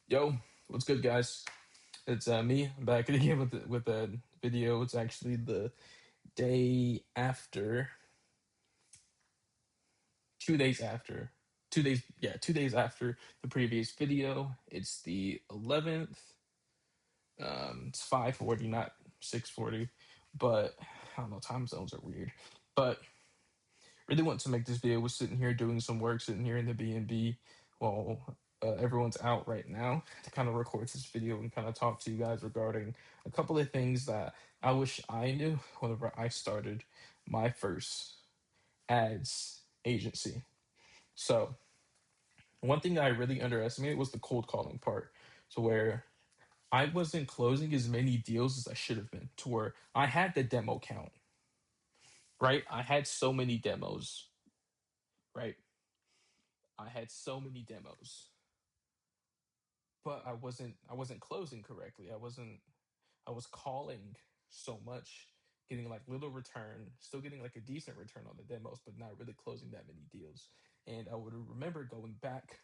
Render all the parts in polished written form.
Yo, what's good, guys? It's me. I'm back again with a video. It's actually the day after, 2 days after, 2 days, yeah, 2 days after the previous video. It's the 11th. It's 5:40, not 6:40, but I don't know. Time zones are weird. But really want to make this video. Was sitting here doing some work, sitting here in the B&B while everyone's out right now to kind of record this video and kind of talk to you guys regarding a couple of things that I wish I knew whenever I started my first ads agency. So one thing that I really underestimated was the cold calling part. So where I wasn't closing as many deals as I should have been, to where I had the demo count, right? I had so many demos, right? I had so many demos, but I wasn't closing correctly. I was calling so much, getting like little return, still getting like a decent return on the demos, but not really closing that many deals. And I would remember going back,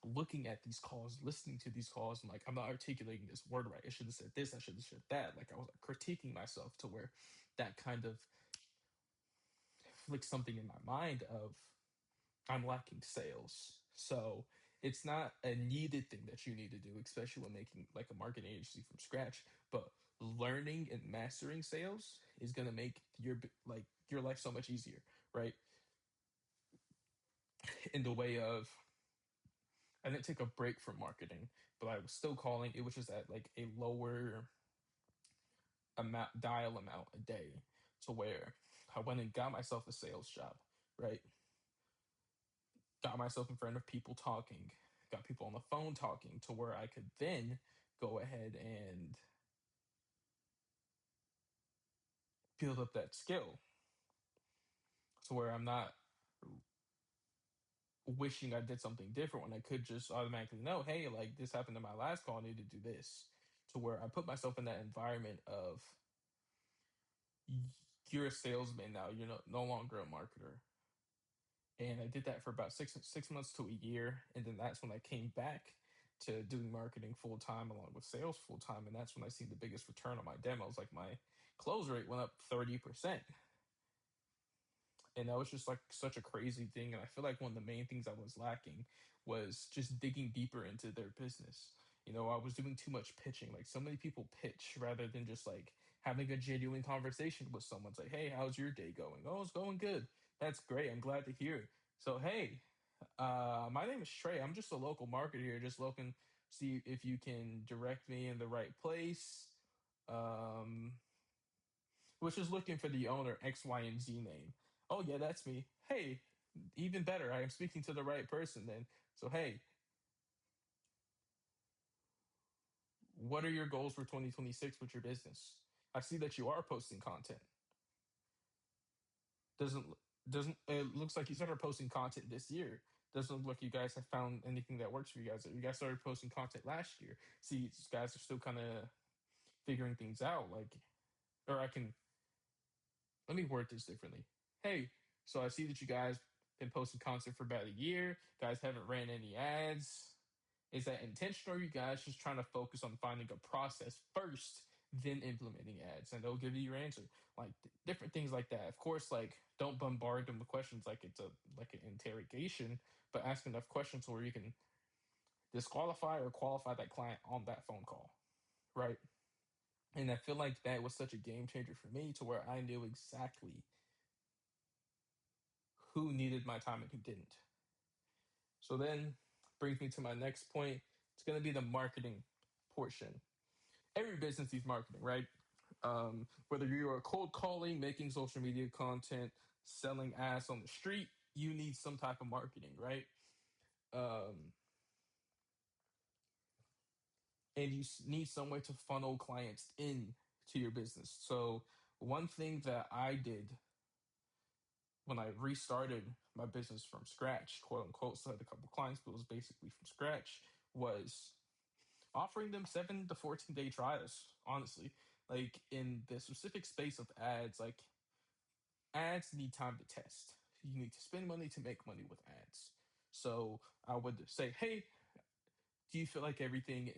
looking at these calls, listening to these calls, and like I'm not articulating this word right. I should have said this, I should have said that. Like I was like, critiquing myself to where that kind of flicked something in my mind of I'm lacking sales. So it's not a needed thing that you need to do, especially when making like a marketing agency from scratch. But learning and mastering sales is gonna make like your life so much easier, right? In the way of I didn't take a break from marketing, but I was still calling. It was just at like a lower amount dial amount a day, to where I went and got myself a sales job, right? Got myself in front of people talking, got people on the phone talking, to where I could then go ahead and build up that skill, to where I'm not wishing I did something different when I could just automatically know, hey, like this happened in my last call, I need to do this. To where I put myself in that environment of y- you're a salesman now, you're no longer a marketer. And I did that for about six months to a year, and then that's when I came back to doing marketing full time along with sales full time, and that's when I seen the biggest return on my demos. Like my close rate went up 30%, and that was just like such a crazy thing. And I feel like one of the main things I was lacking was just digging deeper into their business. I was doing too much pitching. Like so many people pitch rather than just like having a genuine conversation with someone. It's like, hey, how's your day going? Oh, it's going good. That's great. I'm glad to hear it. So, hey, my name is Trey. I'm just a local marketer here, just looking see if you can direct me in the right place. Um, was just looking for the owner X, Y, and Z name. Oh yeah, that's me. Hey, even better. I am speaking to the right person then. So hey, what are your goals for 2026 with your business? I see that you are posting content. Doesn't doesn't It looks like you started posting content this year. Doesn't look like you guys have found anything that works for you guys. You guys started posting content last year. See, these guys are still kind of figuring things out. Like, or I can let me word this differently. Hey, so I see that you guys been posting content for about a year. Guys haven't ran any ads. Is that intentional, or are you guys just trying to focus on finding a process first, then implementing ads? And they'll give you your answer. Like different things like that. Of course, like don't bombard them with questions like it's a like an interrogation, but ask enough questions where you can disqualify or qualify that client on that phone call. Right. And I feel like that was such a game changer for me, to where I knew exactly who needed my time and who didn't. So then brings me to my next point. It's going to be the marketing portion. Every business needs marketing, right? Whether you are cold calling, making social media content, selling ads on the street, you need some type of marketing, right? Um, and you need some way to funnel clients in to your business. So one thing that I did when I restarted my business from scratch, quote unquote, still had a couple clients, but it was basically from scratch, was offering them 7 to 14 day trials, honestly. Like in the specific space of ads, like ads need time to test. You need to spend money to make money with ads. So I would say, hey, do you feel like everything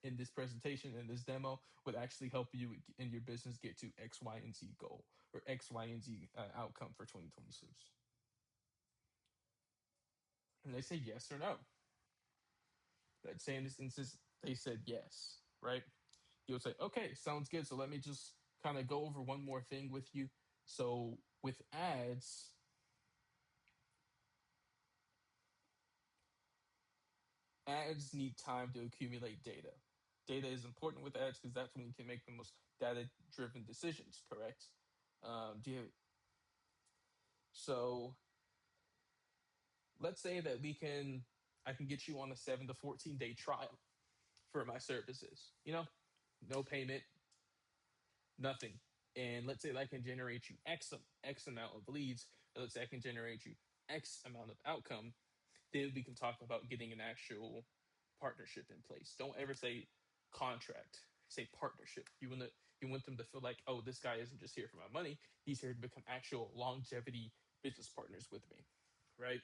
in this presentation and this demo would actually help you in your business get to X, Y, and Z goal or X, Y, and Z outcome for 2026? And they say yes or no. Let's say in this instance they said yes, right? You'll say, okay, sounds good. So let me just kind of go over one more thing with you. So with ads need time to accumulate data. Data is important with ads because that's when you can make the most data-driven decisions. Correct? Do you? So let's say that I can get you on a 7 to 14 day trial for my services. No payment, nothing. And let's say that I can generate you X amount of leads. And let's say I can generate you X amount of outcome. Then we can talk about getting an actual partnership in place. Don't ever say contract. Say partnership. You want them to feel like, oh, this guy isn't just here for my money. He's here to become actual longevity business partners with me, right?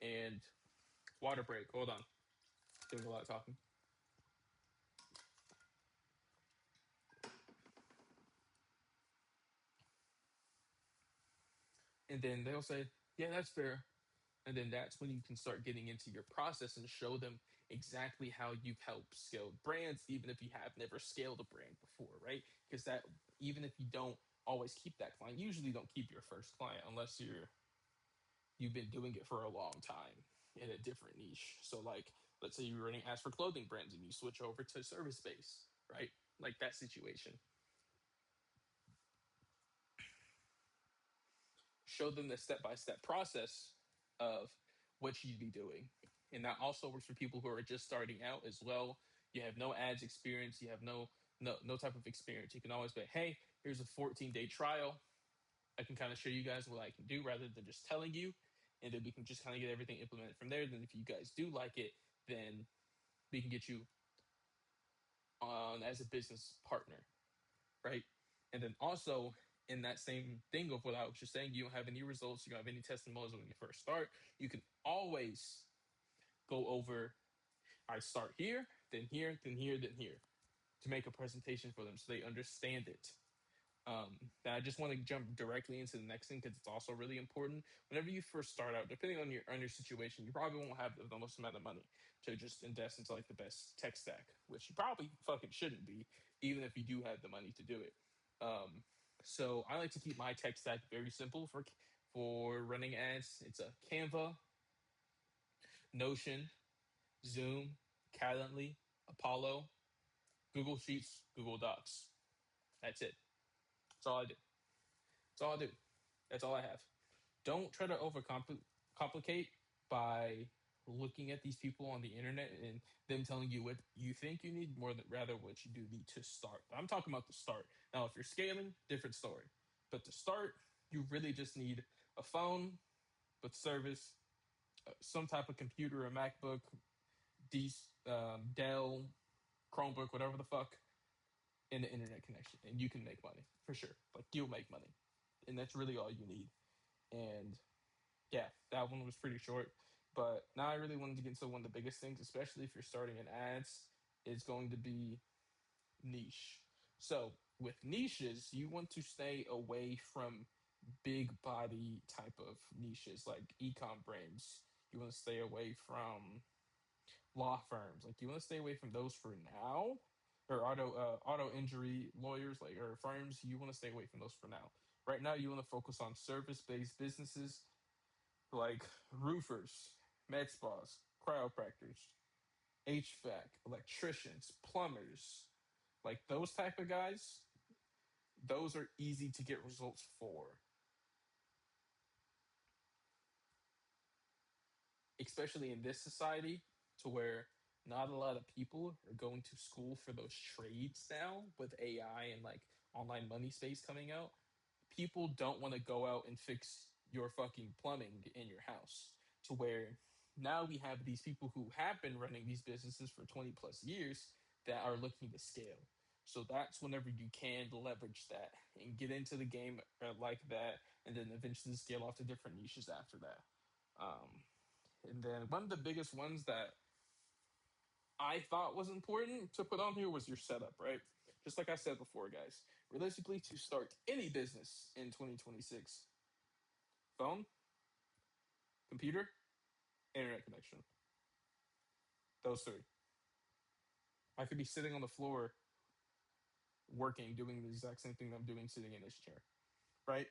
And water break. Hold on, doing a lot of talking. And then they'll say, yeah, that's fair. And then that's when you can start getting into your process and show them exactly how you've helped scale brands, even if you have never scaled a brand before, right? Because that, even if you don't always keep that client, usually don't keep your first client unless you've been doing it for a long time in a different niche. So like, let's say you're running ads for clothing brands and you switch over to service base, right? Like that situation. Show them the step-by-step process of what you'd be doing. And that also works for people who are just starting out as well. You have no ads experience, you have no type of experience. You can always be, hey, here's a 14-day trial. I can kind of show you guys what I can do rather than just telling you. And then we can just kind of get everything implemented from there. Then if you guys do like it, then we can get you on as a business partner, right? And then also in that same thing of what I was just saying, you don't have any results, you don't have any testimonials when you first start. You can always go over, I start here, then here, then here, then here, to make a presentation for them so they understand it. And I just want to jump directly into the next thing because it's also really important. Whenever you first start out, depending on your situation, you probably won't have the most amount of money to just invest into like the best tech stack, which you probably fucking shouldn't be, even if you do have the money to do it. So I like to keep my tech stack very simple for running ads. It's a Canva, Notion, Zoom, Calendly, Apollo, Google Sheets, Google Docs. That's it. That's all I do. That's all I do. That's all I have. Don't try to overcomplicate by looking at these people on the internet and them telling you what you think you need more than rather what you do need to start. I'm talking about the start. Now, if you're scaling, different story. But to start, you really just need a phone with service, some type of computer, a MacBook, Dell, Chromebook, whatever the fuck, and the internet connection, and you can make money for sure. Like you'll make money, and that's really all you need. And yeah, that one was pretty short. But now I really wanted to get into one of the biggest things, especially if you're starting in ads, is going to be niche. So with niches, you want to stay away from big body type of niches like ecom brands. You want to stay away from law firms. Like you want to stay away from those for now, or auto injury lawyers like or firms. You want to stay away from those for now. Right now, you want to focus on service based businesses like roofers, med spas, chiropractors, HVAC, electricians, plumbers, like those type of guys. Those are easy to get results for, especially in this society, to where not a lot of people are going to school for those trades now with AI and like online money space coming out. People don't want to go out and fix your fucking plumbing in your house, to where now we have these people who have been running these businesses for 20 plus years that are looking to scale. So that's whenever you can leverage that and get into the game like that, and then eventually scale off to different niches after that. And then one of the biggest ones that I thought was important to put on here was your setup, right? Just like I said before, guys. Realistically, to start any business in 2026, phone, computer, internet connection. Those three. I could be sitting on the floor working, doing the exact same thing I'm doing sitting in this chair, right?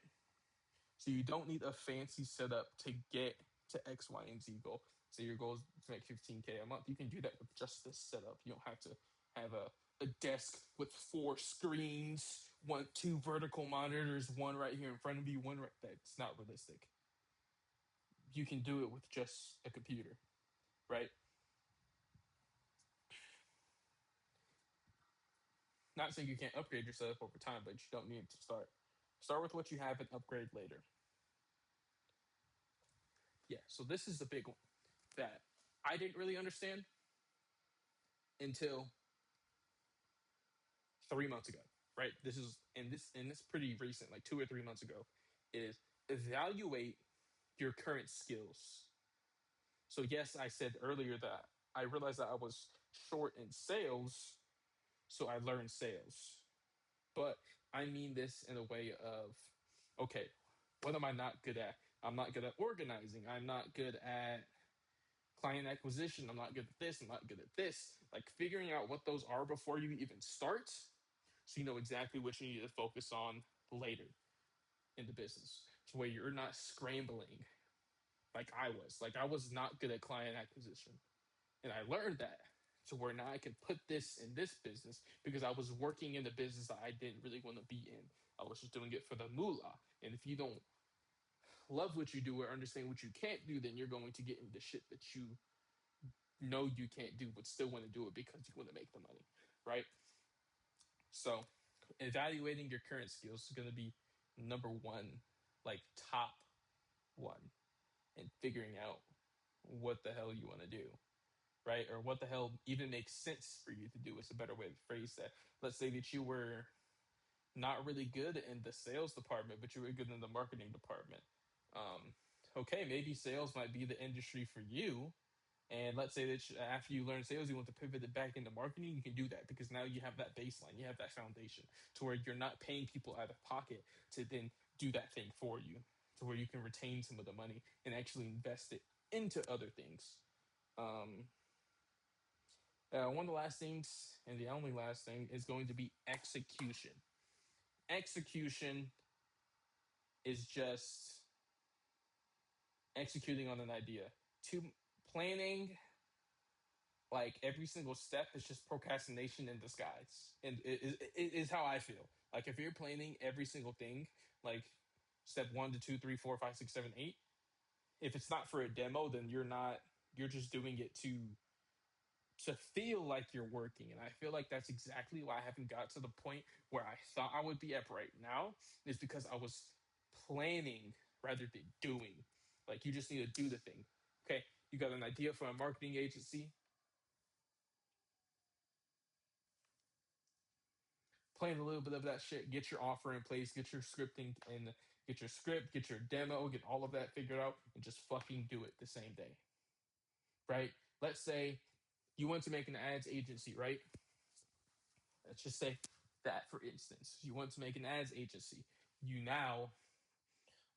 So you don't need a fancy setup to get to X, Y, and Z goal. So your goal is to make 15K a month. You can do that with just this setup. You don't have to have a desk with 4 screens, two vertical monitors, one right here in front of you, one right. That's not realistic. You can do it with just a computer, right? Not saying you can't upgrade your setup over time, but you don't need to start. Start with what you have and upgrade later. Yeah, so this is the big one that I didn't really understand until 3 months ago, right? This pretty recent, like 2 or 3 months ago, is evaluate your current skills. So yes, I said earlier that I realized that I was short in sales, so I learned sales. But I mean this in a way of, okay, what am I not good at? I'm not good at organizing. I'm not good at client acquisition. I'm not good at this. I'm not good at this. Like figuring out what those are before you even start, so you know exactly what you need to focus on later in the business. So where you're not scrambling like I was. Like I was not good at client acquisition. And I learned that to where now I can put this in this business because I was working in the business that I didn't really want to be in. I was just doing it for the moolah. And if you don't love what you do or understand what you can't do, then you're going to get into shit that you know you can't do, but still want to do it because you want to make the money, right? So, evaluating your current skills is going to be number one, like top one, and figuring out what the hell you want to do, right? Or what the hell even makes sense for you to do is a better way to phrase that. Let's say that you were not really good in the sales department, but you were good in the marketing department. Um, okay, maybe sales might be the industry for you. And let's say that after you learn sales, you want to pivot it back into marketing, you can do that because now you have that baseline, you have that foundation to where you're not paying people out of pocket to then do that thing for you, to where you can retain some of the money and actually invest it into other things. Um, one of the last things, and the only last thing, is going to be execution. Execution is just executing on an idea. To planning like every single step is just procrastination in disguise, and it is how I feel. Like if you're planning every single thing, like step 1 to 2 3 4 5 6 7 8, if it's not for a demo, then you're not, you're just doing it to feel like you're working. And I feel like that's exactly why I haven't got to the point where I thought I would be at right now, is because I was planning rather than doing. Like you just need to do the thing. Okay, you got an idea for a marketing agency, plan a little bit of that shit, get your offer in place, get your scripting and get your script, get your demo, get all of that figured out, and just fucking do it the same day. Right? Let's say you want to make an ads agency, right? Let's just say that for instance. You want to make an ads agency. You now,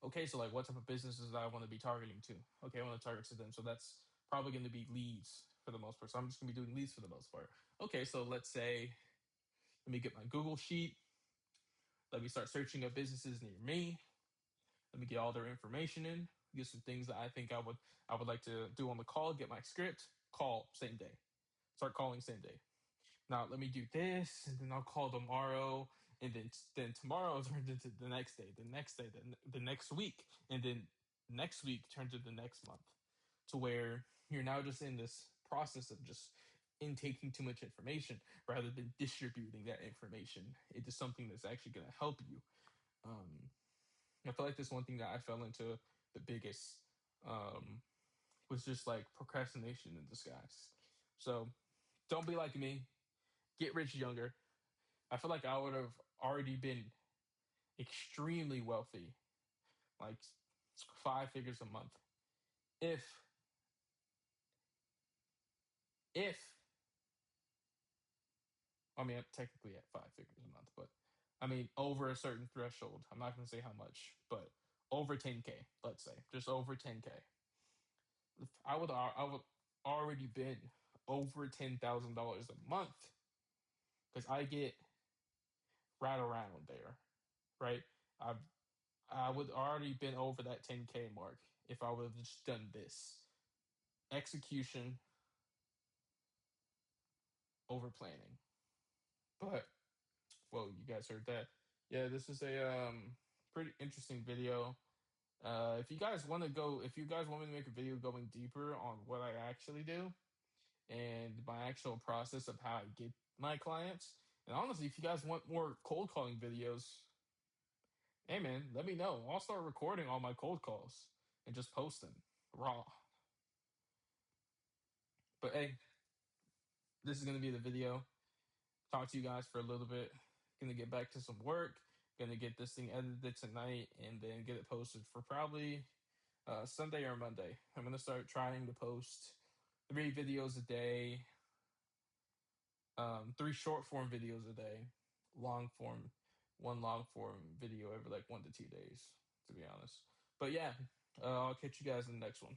okay, so like what type of businesses do I want to be targeting to? Okay, I want to target to them. So that's probably going to be leads for the most part. So I'm just going to be doing leads for the most part. Okay, so let's say, let me get my Google sheet. Let me start searching up businesses near me. Let me get all their information in. Get some things that I think I would like to do on the call. Get my script. Call same day. Start calling same day. Now let me do this, and then I'll call tomorrow, and then tomorrow turns into the next day, the next week, and then next week turns into the next month. To where you're now just in this process of just intaking too much information rather than distributing that information into something that's actually going to help you. I feel like this one thing that I fell into the biggest was just like procrastination in disguise. So don't be like me. Get rich younger. I feel like I would have already been extremely wealthy, like 5 figures a month, if I mean, I'm technically at 5 figures a month, but I mean, over a certain threshold. I'm not going to say how much, but over 10K, let's say, just over 10K. I would already been over $10,000 a month because I get right around there, right? I've I would already been over that 10K mark if I would have just done this execution over planning. But well, you guys heard that. Yeah, this is a pretty interesting video. If you guys want me to make a video going deeper on what I actually do and my actual process of how I get my clients, and honestly, if you guys want more cold calling videos, hey man, let me know. I'll start recording all my cold calls and just post them raw. But hey, this is gonna be the video. Talk to you guys for a little bit. Gonna get back to some work. Gonna get this thing edited tonight and then get it posted for probably Sunday or Monday. I'm gonna start trying to post 3 videos a day, 3 short form videos a day, long form, one long form video every like 1 to 2 days, to be honest. But yeah, I'll catch you guys in the next one.